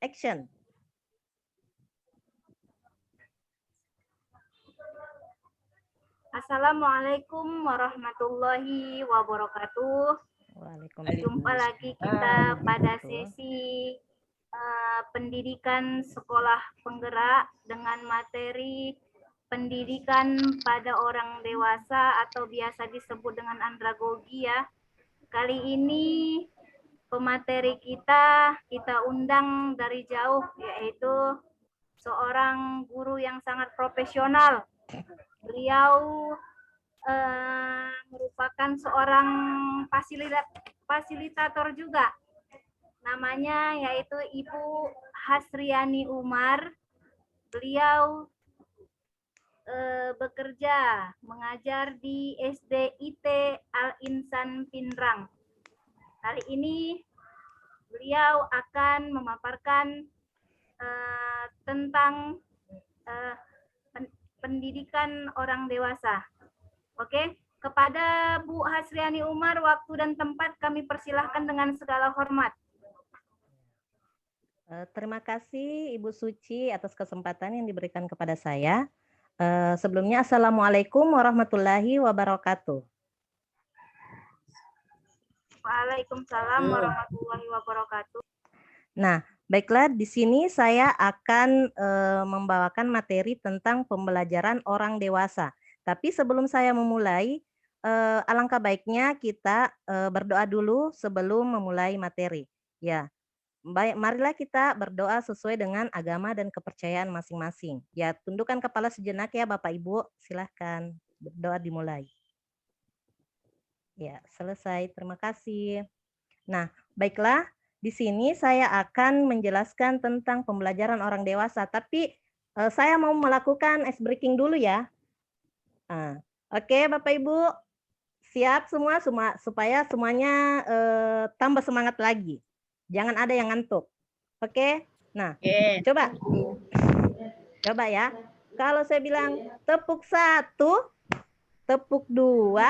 Action. Assalamualaikum warahmatullahi wabarakatuh. Jumpa lagi kita pada sesi pendidikan sekolah penggerak dengan materi pendidikan pada orang dewasa atau biasa disebut dengan andragogi ya. Kali ini pemateri kita undang dari jauh, yaitu seorang guru yang sangat profesional. Beliau merupakan seorang fasilitator juga. Namanya yaitu Ibu Hasriani Umar. Beliau bekerja mengajar di SDIT Al-Insan Pinrang. Kali ini beliau akan memaparkan tentang pendidikan orang dewasa. Oke, kepada Bu Hasriani Umar, waktu dan tempat kami persilahkan dengan segala hormat. Terima kasih Ibu Suci atas kesempatan yang diberikan kepada saya. Sebelumnya, Assalamualaikum warahmatullahi wabarakatuh. Waalaikumsalam warahmatullahi wabarakatuh. Nah, baiklah, di sini saya akan membawakan materi tentang pembelajaran orang dewasa. Tapi sebelum saya memulai, alangkah baiknya kita berdoa dulu sebelum memulai materi. Ya, baik, marilah kita berdoa sesuai dengan agama dan kepercayaan masing-masing. Ya, tundukkan kepala sejenak ya Bapak Ibu, silahkan berdoa dimulai. Ya, selesai. Terima kasih. Nah, baiklah. Di sini saya akan menjelaskan tentang pembelajaran orang dewasa, tapi saya mau melakukan ice breaking dulu ya. Oke, Bapak Ibu, siap semua supaya semuanya tambah semangat lagi. Jangan ada yang ngantuk. Oke? Nah, coba ya. Kalau saya bilang tepuk 1, tepuk 2,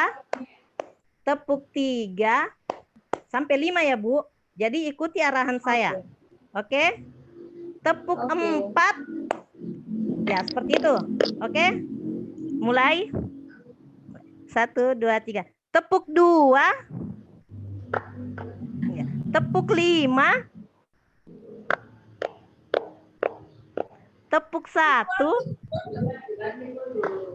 tepuk 3, sampai 5 ya, Bu. Jadi ikuti arahan saya. Oke? Tepuk 4. Ya, seperti itu. Oke? Mulai. 1, 2, 3. Tepuk 2. Ya. Tepuk 5. Tepuk 1.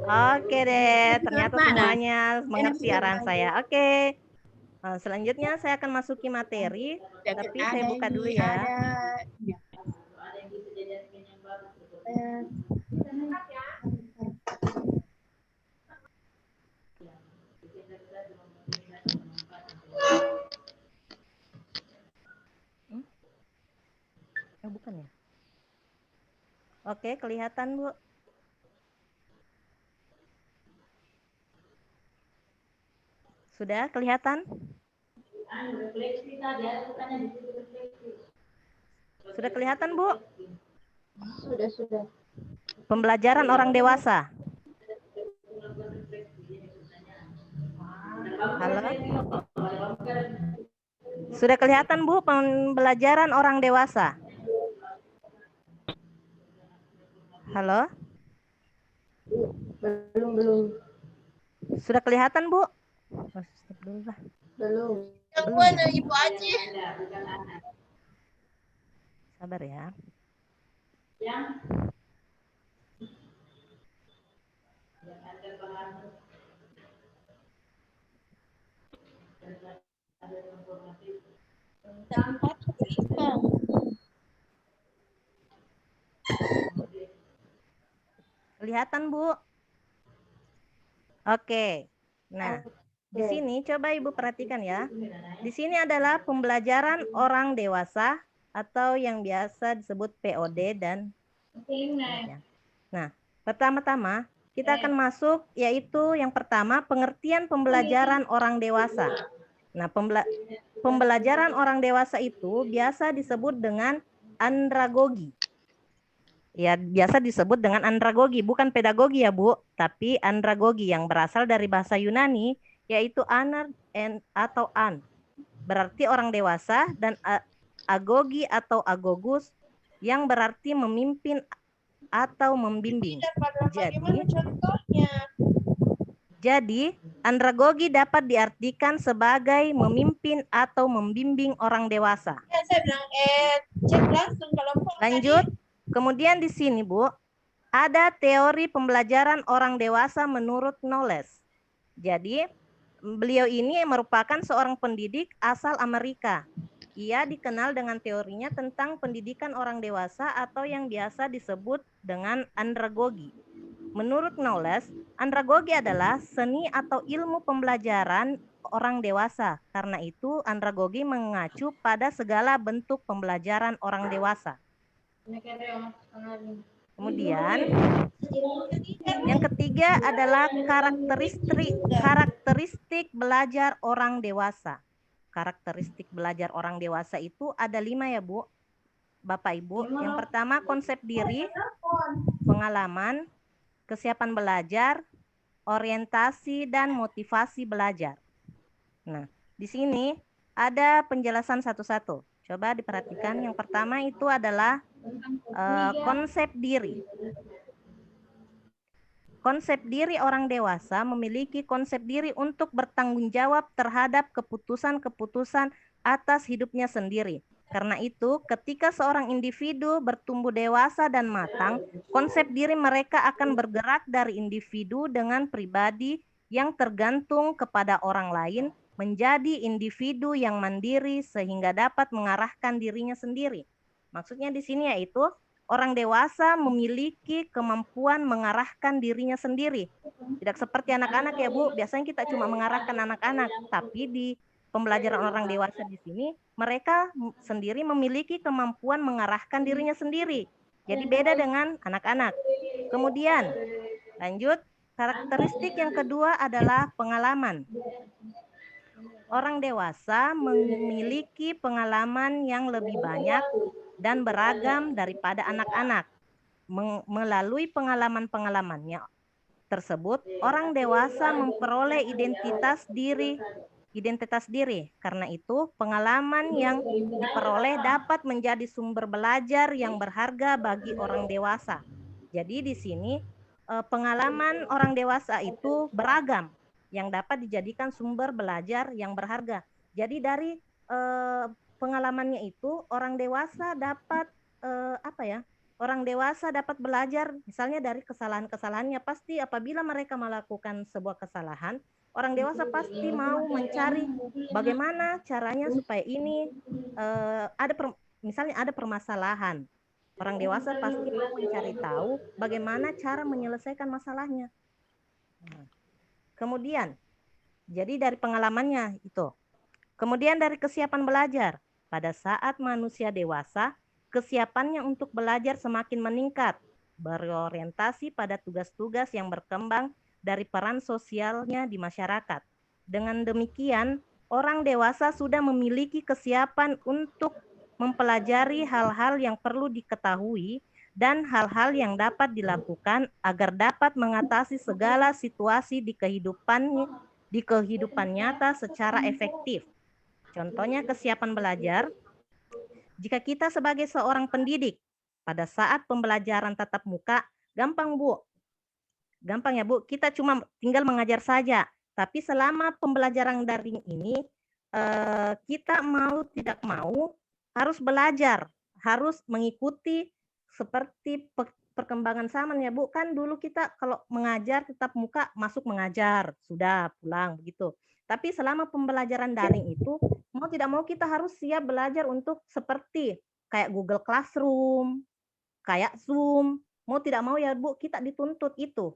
Oke deh, ternyata semuanya mengerti arahan saya. Oke. Selanjutnya saya akan masuki materi, tapi saya buka dulu ya. Bukan ya? Oke, kelihatan, Bu. Sudah kelihatan? Sudah kelihatan, Bu? Sudah. Pembelajaran orang dewasa. Halo? Sudah kelihatan, Bu, pembelajaran orang dewasa? Halo? Belum. Sudah kelihatan, Bu? Belum. Belum ya? Ibu Aji. Sabar ya. Kelihatan, Bu? Oke. Nah, di sini coba Ibu perhatikan ya. Di sini adalah pembelajaran orang dewasa atau yang biasa disebut POD dan Nah, pertama-tama kita akan masuk yaitu yang pertama pengertian pembelajaran orang dewasa. Nah, pembelajaran orang dewasa itu biasa disebut dengan andragogi. Ya, biasa disebut dengan andragogi, bukan pedagogi ya, Bu, tapi andragogi yang berasal dari bahasa Yunani yaitu anar atau an. Berarti orang dewasa, dan agogi atau agogus yang berarti memimpin atau membimbing. Jadi, andragogi dapat diartikan sebagai memimpin atau membimbing orang dewasa. Ya, saya bilang, cek langsung kalau Lanjut, kemudian di sini Bu, ada teori pembelajaran orang dewasa menurut Knowles. Jadi, beliau ini merupakan seorang pendidik asal Amerika. Ia dikenal dengan teorinya tentang pendidikan orang dewasa atau yang biasa disebut dengan andragogi. Menurut Knowles, andragogi adalah seni atau ilmu pembelajaran orang dewasa. Karena itu, andragogi mengacu pada segala bentuk pembelajaran orang dewasa. Kemudian, yang ketiga adalah karakteristik belajar orang dewasa. Karakteristik belajar orang dewasa itu ada 5 ya Bu, Bapak Ibu. Yang pertama konsep diri, pengalaman, kesiapan belajar, orientasi, dan motivasi belajar. Nah, di sini ada penjelasan satu-satu. Coba diperhatikan. Yang pertama itu adalah konsep diri. Konsep diri orang dewasa memiliki konsep diri untuk bertanggung jawab terhadap keputusan-keputusan atas hidupnya sendiri. Karena itu, ketika seorang individu bertumbuh dewasa dan matang, konsep diri mereka akan bergerak dari individu dengan pribadi yang tergantung kepada orang lain menjadi individu yang mandiri sehingga dapat mengarahkan dirinya sendiri. Maksudnya di sini yaitu orang dewasa memiliki kemampuan mengarahkan dirinya sendiri. Tidak seperti anak-anak ya Bu, biasanya kita cuma mengarahkan anak-anak, tapi di pembelajaran orang dewasa di sini, mereka sendiri memiliki kemampuan mengarahkan dirinya sendiri. Jadi beda dengan anak-anak. Kemudian, lanjut, karakteristik yang kedua adalah pengalaman. Orang dewasa memiliki pengalaman yang lebih banyak dan beragam daripada anak-anak. Melalui pengalaman-pengalamannya tersebut, orang dewasa memperoleh identitas diri. Karena itu, pengalaman yang diperoleh dapat menjadi sumber belajar yang berharga bagi orang dewasa. Jadi di sini pengalaman orang dewasa itu beragam yang dapat dijadikan sumber belajar yang berharga. Jadi dari pengalamannya itu orang dewasa dapat Orang dewasa dapat belajar misalnya dari kesalahan-kesalahannya. Pasti apabila mereka melakukan sebuah kesalahan, orang dewasa pasti mau mencari bagaimana caranya supaya ini misalnya ada permasalahan. Orang dewasa pasti mau mencari tahu bagaimana cara menyelesaikan masalahnya. Kemudian, jadi dari pengalamannya itu. Kemudian dari kesiapan belajar. Pada saat manusia dewasa, kesiapannya untuk belajar semakin meningkat, berorientasi pada tugas-tugas yang berkembang dari peran sosialnya di masyarakat. Dengan demikian, orang dewasa sudah memiliki kesiapan untuk mempelajari hal-hal yang perlu diketahui dan hal-hal yang dapat dilakukan agar dapat mengatasi segala situasi di kehidupan nyata secara efektif. Contohnya kesiapan belajar. Jika kita sebagai seorang pendidik, pada saat pembelajaran tatap muka, gampang Bu. Gampang ya Bu, kita cuma tinggal mengajar saja. Tapi selama pembelajaran daring ini, kita mau tidak mau harus belajar, harus mengikuti seperti perkembangan zaman ya Bu. Kan dulu kita kalau mengajar tatap muka, masuk mengajar, sudah pulang begitu. Tapi selama pembelajaran daring itu, mau tidak mau kita harus siap belajar untuk seperti kayak Google Classroom, kayak Zoom. Mau tidak mau ya Bu, kita dituntut itu.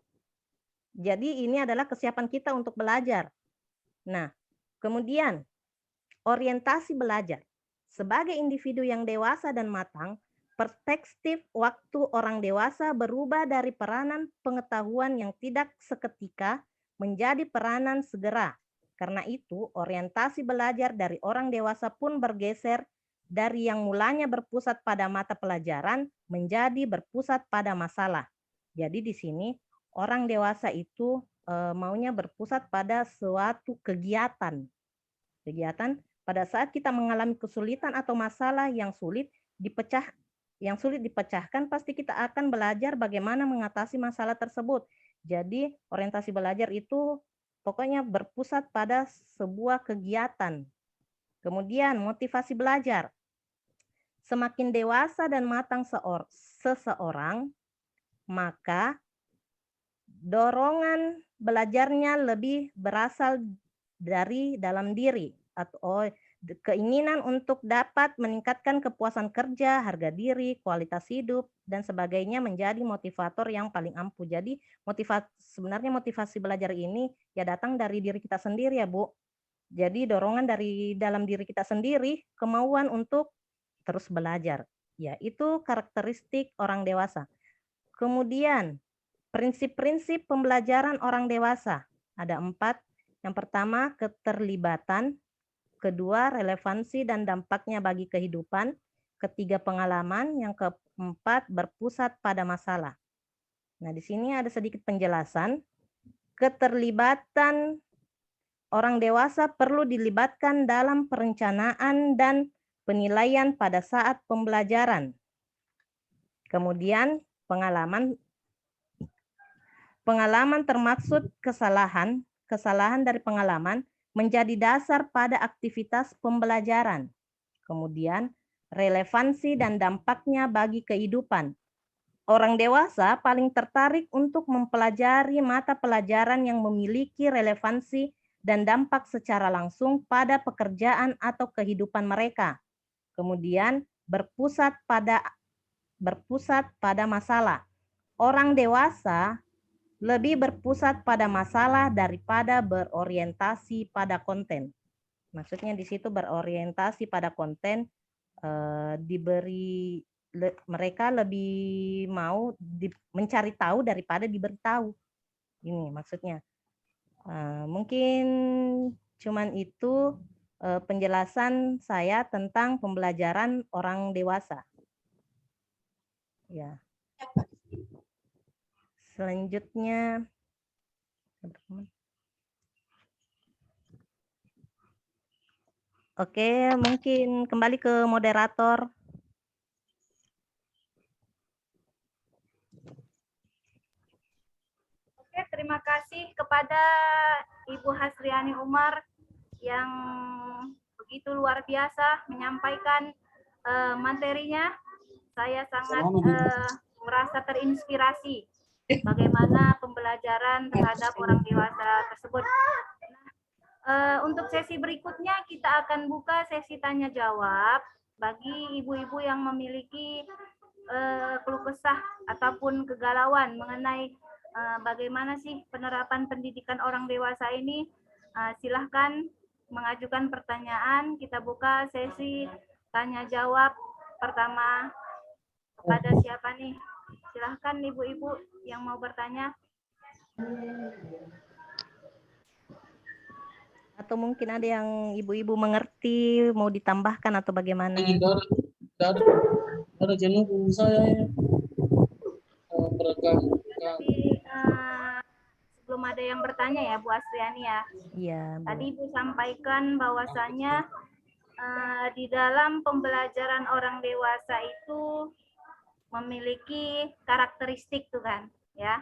Jadi ini adalah kesiapan kita untuk belajar. Nah, kemudian orientasi belajar. Sebagai individu yang dewasa dan matang, perspektif waktu orang dewasa berubah dari peranan pengetahuan yang tidak seketika menjadi peranan segera. Karena itu, orientasi belajar dari orang dewasa pun bergeser dari yang mulanya berpusat pada mata pelajaran menjadi berpusat pada masalah. Jadi di sini orang dewasa itu maunya berpusat pada suatu kegiatan. Pada saat kita mengalami kesulitan atau masalah yang sulit yang sulit dipecahkan, pasti kita akan belajar bagaimana mengatasi masalah tersebut. Jadi orientasi belajar itu pokoknya berpusat pada sebuah kegiatan. Kemudian motivasi belajar. Semakin dewasa dan matang seseorang, maka dorongan belajarnya lebih berasal dari dalam diri atau keinginan untuk dapat meningkatkan kepuasan kerja, harga diri, kualitas hidup, dan sebagainya menjadi motivator yang paling ampuh. Jadi sebenarnya motivasi belajar ini ya datang dari diri kita sendiri ya Bu. Jadi dorongan dari dalam diri kita sendiri, kemauan untuk terus belajar. Ya, itu karakteristik orang dewasa. Kemudian prinsip-prinsip pembelajaran orang dewasa. Ada 4. Yang pertama, keterlibatan. Kedua, relevansi dan dampaknya bagi kehidupan. Ketiga, pengalaman. Yang keempat, berpusat pada masalah. Nah, di sini ada sedikit penjelasan. Keterlibatan orang dewasa perlu dilibatkan dalam perencanaan dan penilaian pada saat pembelajaran. Kemudian, pengalaman termaksud kesalahan dari pengalaman menjadi dasar pada aktivitas pembelajaran. Kemudian, relevansi dan dampaknya bagi kehidupan. Orang dewasa paling tertarik untuk mempelajari mata pelajaran yang memiliki relevansi dan dampak secara langsung pada pekerjaan atau kehidupan mereka. Kemudian, berpusat pada masalah. Orang dewasa lebih berpusat pada masalah daripada berorientasi pada konten. Maksudnya di situ berorientasi pada konten, mereka lebih mau mencari tahu daripada diberitahu. Ini maksudnya. Mungkin cuman itu penjelasan saya tentang pembelajaran orang dewasa. Ya. Selanjutnya, oke, mungkin kembali ke moderator. Oke, terima kasih kepada Ibu Hasriani Umar yang begitu luar biasa menyampaikan materinya. Saya sangat merasa terinspirasi bagaimana pembelajaran terhadap orang dewasa tersebut. Untuk sesi berikutnya kita akan buka sesi tanya jawab bagi ibu-ibu yang memiliki keluh kesah ataupun kegalauan mengenai bagaimana sih penerapan pendidikan orang dewasa ini. Silahkan mengajukan pertanyaan. Kita buka sesi tanya jawab pertama kepada siapa nih? Silahkan ibu-ibu yang mau bertanya. Atau mungkin ada yang ibu-ibu mengerti, mau ditambahkan atau bagaimana? Ada jenuh saya merekam. Tapi sebelum ada yang bertanya ya Bu Asriani ya. Iya. Tadi Ibu sampaikan bahwasanya di dalam pembelajaran orang dewasa itu memiliki karakteristik tuh kan, ya.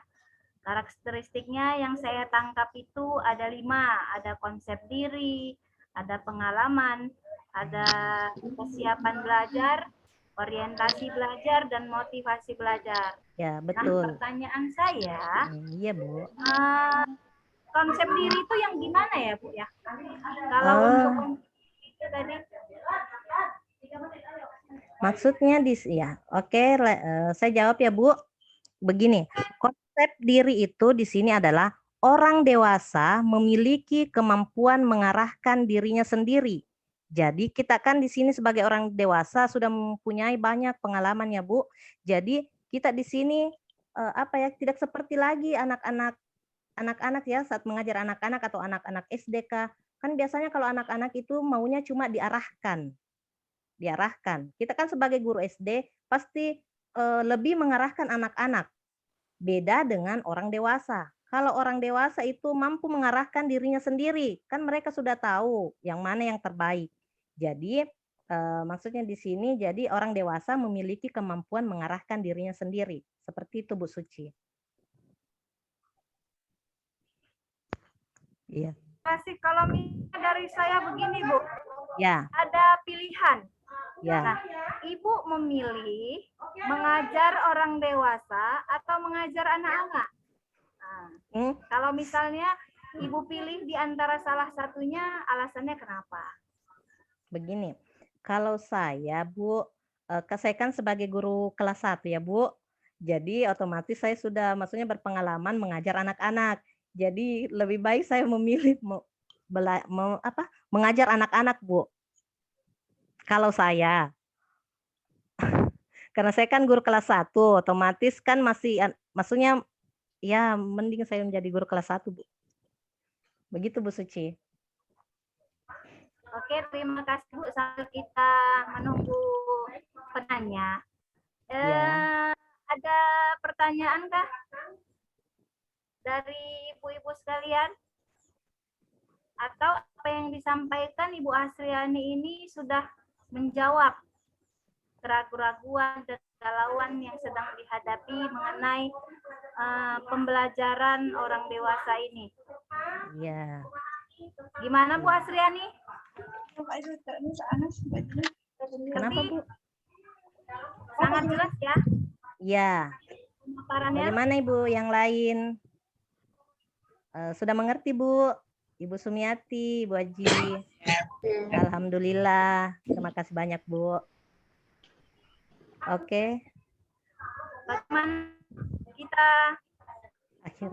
Karakteristiknya yang saya tangkap itu ada 5, ada konsep diri, ada pengalaman, ada kesiapan belajar, orientasi belajar, dan motivasi belajar. Ya, betul. Nah, pertanyaan saya, iya Bu. Konsep diri itu yang gimana ya Bu ya? Kalau untuk itu tadi. Maksudnya ya, oke, saya jawab ya Bu. Begini, konsep diri itu di sini adalah orang dewasa memiliki kemampuan mengarahkan dirinya sendiri. Jadi kita kan di sini sebagai orang dewasa sudah mempunyai banyak pengalaman ya Bu. Jadi kita di sini tidak seperti lagi anak-anak ya saat mengajar anak-anak atau anak-anak SDK. Kan biasanya kalau anak-anak itu maunya cuma diarahkan. Kita kan sebagai guru SD pasti lebih mengarahkan anak-anak. Beda dengan orang dewasa. Kalau orang dewasa itu mampu mengarahkan dirinya sendiri, kan mereka sudah tahu yang mana yang terbaik. Jadi Maksudnya di sini jadi orang dewasa memiliki kemampuan mengarahkan dirinya sendiri. Seperti itu Bu Suci. Iya. Kasih kalau misalnya dari saya begini Bu, Ya, ada pilihan. ya. Nah, Ibu memilih mengajar orang dewasa atau mengajar anak-anak. Nah, kalau misalnya Ibu pilih di antara salah satunya, alasannya kenapa? Begini, kalau saya Bu, saya kan sebagai guru kelas 1 ya Bu, jadi otomatis saya sudah maksudnya berpengalaman mengajar anak-anak. Jadi lebih baik saya memilih mengajar anak-anak Bu. Kalau saya. Karena saya kan guru kelas 1, otomatis kan maksudnya ya mending saya menjadi guru kelas 1 Bu. Begitu Bu Suci. Oke, terima kasih Bu. Sambil kita menunggu penanya. Ya. Ada pertanyaan kah dari ibu-ibu sekalian? Atau apa yang disampaikan Ibu Asriani ini sudah menjawab keraguan-keraguan dan kegalauan yang sedang dihadapi mengenai pembelajaran orang dewasa ini? Iya. Gimana Bu Asriani? Kenapa Bu? Sangat jelas ya? Iya. Pemaparannya. Bagaimana Ibu yang lain? Sudah mengerti Bu? Ibu Sumiati, Ibu Haji. Alhamdulillah. Terima kasih banyak Bu. Oke. Bagaimana kita? Akhir.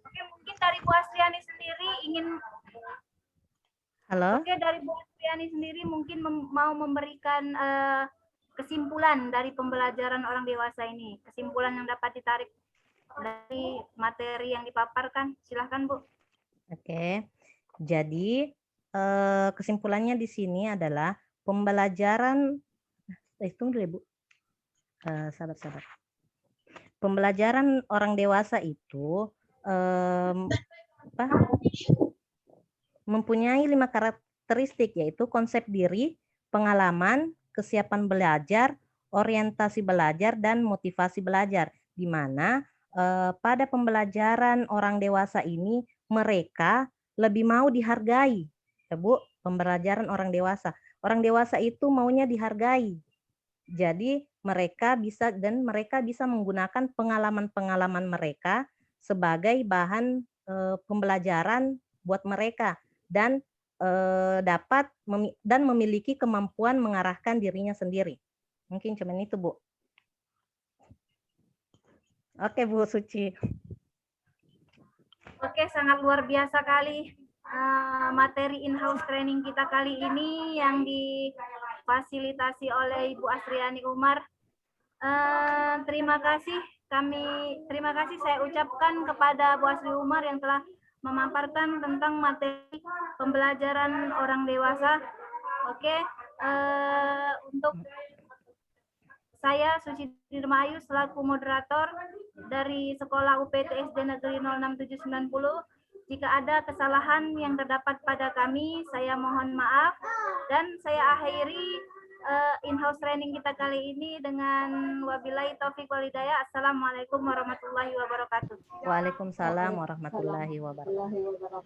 Oke, mungkin dari Bu Asriani sendiri ingin. Halo. Oke, dari Bu Asriani sendiri mungkin mau memberikan kesimpulan dari pembelajaran orang dewasa ini. Kesimpulan yang dapat ditarik dari materi yang dipaparkan. Silahkan Bu. Oke. Jadi kesimpulannya di sini adalah pembelajaran. Tunggu dulu Bu. Sabar. Pembelajaran orang dewasa itu mempunyai 5 karakteristik, yaitu konsep diri, pengalaman, kesiapan belajar, orientasi belajar, dan motivasi belajar. Di mana pada pembelajaran orang dewasa ini mereka lebih mau dihargai, ya Bu. Pembelajaran orang dewasa. Orang dewasa itu maunya dihargai. Jadi mereka bisa menggunakan pengalaman-pengalaman mereka sebagai bahan pembelajaran buat mereka dan dapat memiliki kemampuan mengarahkan dirinya sendiri. Mungkin cuma itu Bu. Oke Bu Suci. Oke, sangat luar biasa kali materi in-house training kita kali ini yang difasilitasi oleh Ibu Asriani Umar. Terima kasih saya ucapkan kepada Bu Asri Umar yang telah memaparkan tentang materi pembelajaran orang dewasa. Oke, untuk saya Suci Dirmayu selaku moderator dari Sekolah UPT SD Negeri 06790. Jika ada kesalahan yang terdapat pada kami, saya mohon maaf dan saya akhiri in-house training kita kali ini dengan wabillahi taufik wal hidayah. Assalamualaikum warahmatullahi wabarakatuh. Waalaikumsalam warahmatullahi wabarakatuh.